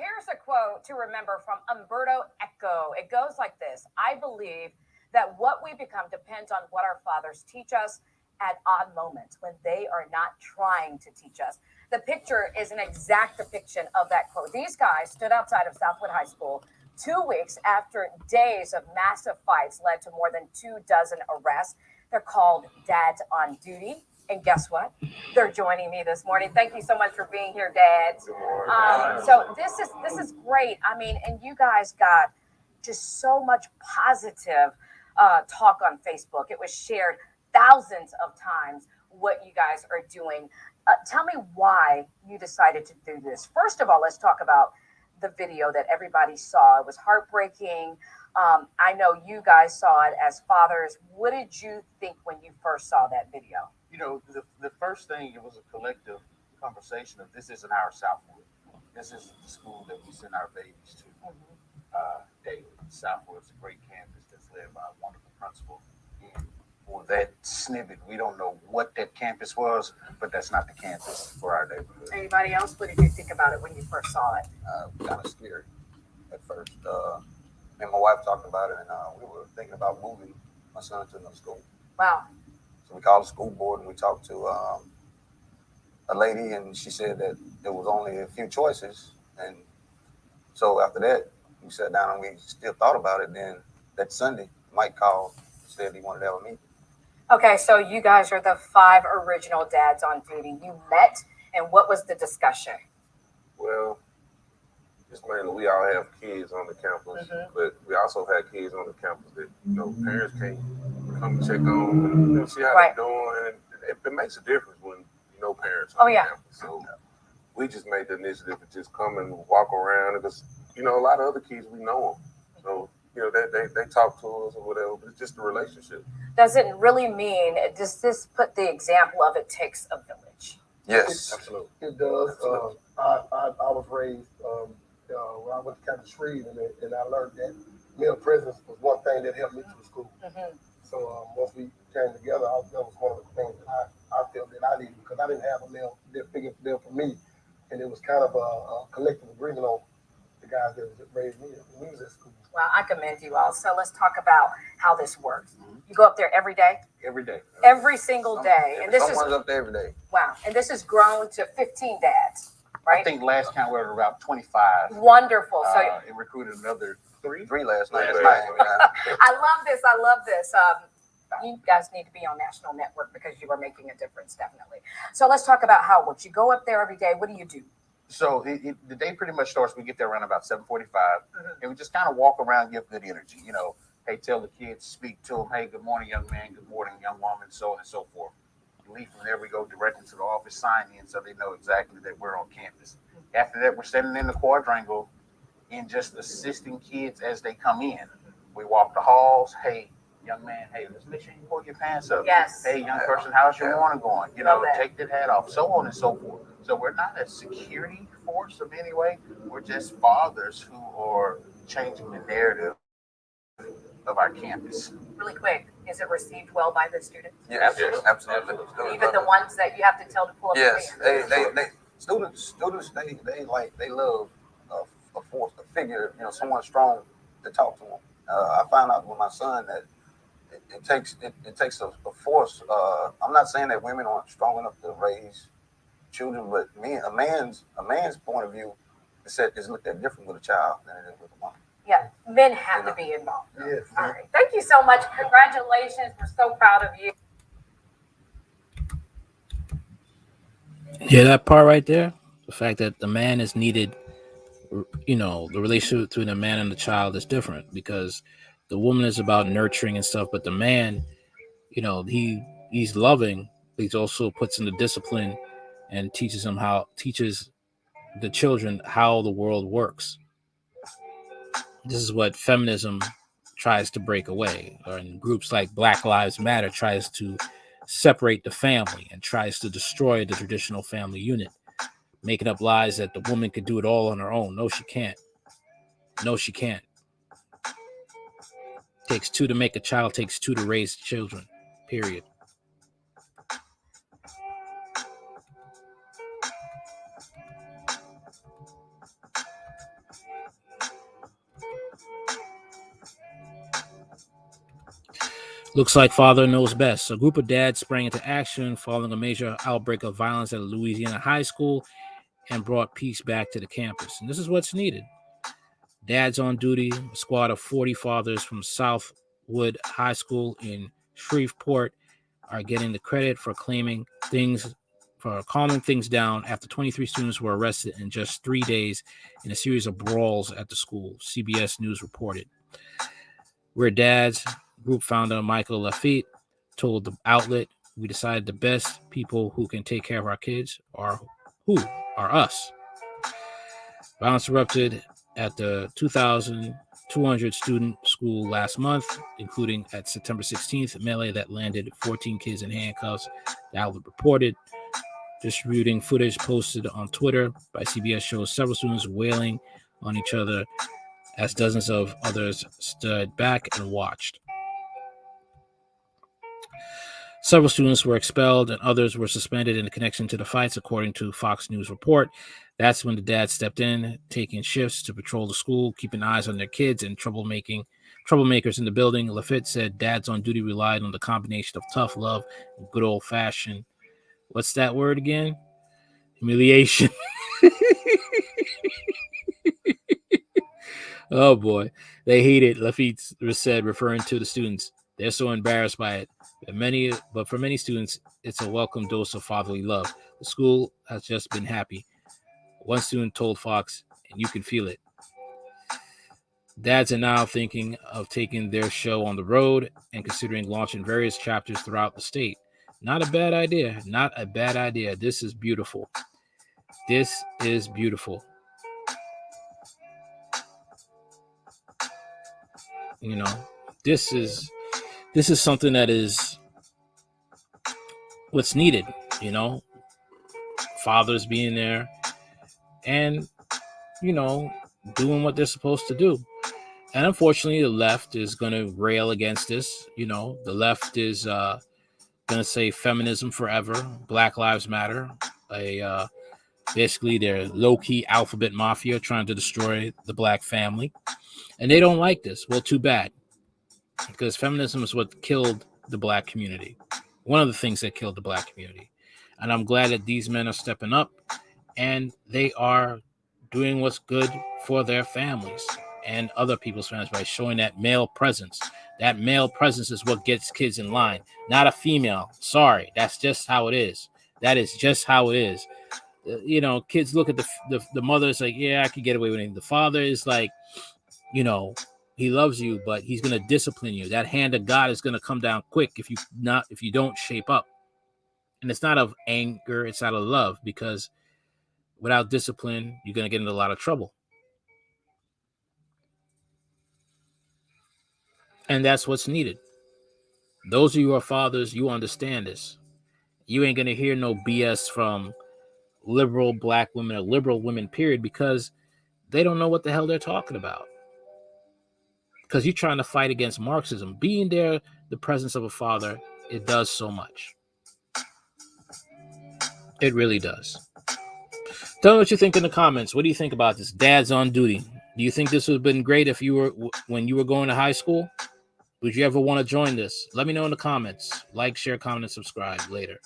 here's a quote to remember from Umberto Eco. It goes like this: I believe that what we become depends on what our fathers teach us at odd moments when they are not trying to teach us. The picture is an exact depiction of that quote. These guys stood outside of Southwood High School 2 weeks after days of massive fights led to more than 24 arrests. They're called Dads on Duty. And guess what? They're joining me this morning. Thank you so much for being here, Dads. So this is great. I mean, and you guys got just so much positive talk on Facebook. It was shared thousands of times what you guys are doing. Tell me why you decided to do this. First of all, let's talk about the video that everybody saw. It was heartbreaking. I know you guys saw it as fathers. What did you think when you first saw that video? You know, the first thing, it was a collective conversation of this isn't our Southwood. This is the school that we send our babies to daily. Southwood's a great campus that's led by a wonderful principal. And for that snippet, we don't know what that campus was, but that's not the campus for our neighborhood. Anybody else? What did you think about it when you first saw it? Kind of scary at first. Me and my wife talked about it, and we were thinking about moving my son to another school. Wow. So we called the school board and we talked to a lady, and she said that there was only a few choices. And so after that, we sat down and we still thought about it. Then that Sunday, Mike called, said he wanted to have a meeting. Okay, so you guys are the 5 original Dads on Duty. You met, and what was the discussion? Well, just mainly we all have kids on the campus, but we also have kids on the campus that, you know, parents can't come check on, you know, see how they're doing. And it makes a difference when you know parents on the campus. So we just made the initiative to just come and walk around, because, you know, a lot of other kids, we know them. So, you know, they talk to us or whatever, but it's just a relationship. Does it really mean, does this put the example of it takes a village? Yes, absolutely. It does. I was raised when I went to Catholic Street, and I learned that male presence was one thing that helped me through school. So once we came together, that was one of the things that I felt that I needed, because I didn't have a male that big deal for me, and it was kind of a collective agreement on the guys that raised me when we was at school. Well, I commend you all. So let's talk about how this works. You go up there every day? every day. Every single day. And this Someone's up there every day. Wow. And this has grown to 15 dads, right? I think last count we were about 25. Wonderful. So it recruited another three Last night. I love this. I love this. You guys need to be on national network because you are making a difference, definitely. So let's talk about how it works. You go up there every day. What do you do? So the day pretty much starts. We get there around about 7:45, and we just kind of walk around, give good energy. You know, hey, tell the kids, speak to them. Hey, good morning, young man. Good morning, young woman. So on and so forth. We leave from there. We go directly to the office, sign in, so they know exactly that we're on campus. After that, we're standing in the quadrangle and just assisting kids as they come in. We walk the halls. Hey, young man. Hey, let's make sure you pull your pants up. Yes. Hey, young person, how's your morning going? You know, take that hat off. So on and so forth. So we're not a security force of any way. We're just fathers who are changing the narrative of our campus. Really quick, is it received well by the students? Yes, absolutely. Even the ones that you have to tell to pull up Yes, their pants? they students they love a force, a figure, you know, someone strong to talk to them. I found out with my son that it takes a force. I'm not saying that women aren't strong enough to raise children, but a man's point of view is looked at different with a child than it is with a woman. Yeah, men have to be involved. Yes. All right. Thank you so much. Congratulations. We're so proud of you. Yeah, that part right there, the fact that the man is needed, you know, the relationship between the man and the child is different, because the woman is about nurturing and stuff, but the man, you know, he's loving, but he's also puts in the discipline and teaches the children how the world works. This is what feminism tries to break away, or in groups like Black Lives Matter tries to separate the family and tries to destroy the traditional family unit, making up lies that the woman could do it all on her own. No, she can't. No, she can't. Takes two to make a child, takes two to raise children, period. Looks like father knows best. A group of dads sprang into action following a major outbreak of violence at a Louisiana high school and brought peace back to the campus. And this is what's needed. Dads on duty, a squad of 40 fathers from Southwood High School in Shreveport are getting the credit for calming things down after 23 students were arrested in just 3 days in a series of brawls at the school, CBS News reported. We're Dads group founder Michael Lafitte told the outlet, we decided the best people who can take care of our kids are us. Violence erupted at the 2,200 student school last month, including at September 16th, a melee that landed 14 kids in handcuffs, the outlet reported. Distributing footage posted on Twitter by CBS shows several students wailing on each other as dozens of others stood back and watched. Several students were expelled and others were suspended in connection to the fights, according to Fox News report. That's when the dad stepped in, taking shifts to patrol the school, keeping eyes on their kids and troublemakers in the building. Lafitte said dads on duty relied on the combination of tough love and good old-fashioned, what's that word again? Humiliation. Oh boy, they hate it, Lafitte said, referring to the students. They're so embarrassed by it. But for many students, it's a welcome dose of fatherly love. The school has just been happy. One student told Fox, and you can feel it. Dads are now thinking of taking their show on the road and considering launching various chapters throughout the state. Not a bad idea. Not a bad idea. This is beautiful. This is beautiful. You know, this is something that is what's needed, you know, fathers being there and, you know, doing what they're supposed to do. And unfortunately, the left is going to rail against this. You know, the left is going to say feminism forever, Black Lives Matter. Basically, they're low-key alphabet mafia trying to destroy the black family. And they don't like this. Well, too bad. Because feminism is what killed the black community. One of the things that killed the black community. And I'm glad that these men are stepping up and they are doing what's good for their families and other people's families by showing that male presence. That male presence is what gets kids in line, not a female. Sorry, that's just how it is. That is just how it is. You know, kids look at the mother, it's like, yeah, I could get away with it. The father is like, you know, he loves you, but he's going to discipline you. That hand of God is going to come down quick if you don't shape up. And it's not of anger, it's out of love, because without discipline, you're going to get into a lot of trouble. And that's what's needed. Those of you who are fathers, you understand this. You ain't going to hear no BS from liberal black women or liberal women, period, because they don't know what the hell they're talking about. Because you're trying to fight against Marxism. Being there, the presence of a father, it does so much. It really does. Tell me what you think in the comments. What do you think about this? Dads on duty. Do you think this would have been great if you were when you were going to high school? Would you ever want to join this? Let me know in the comments. Like, share, comment, and subscribe later.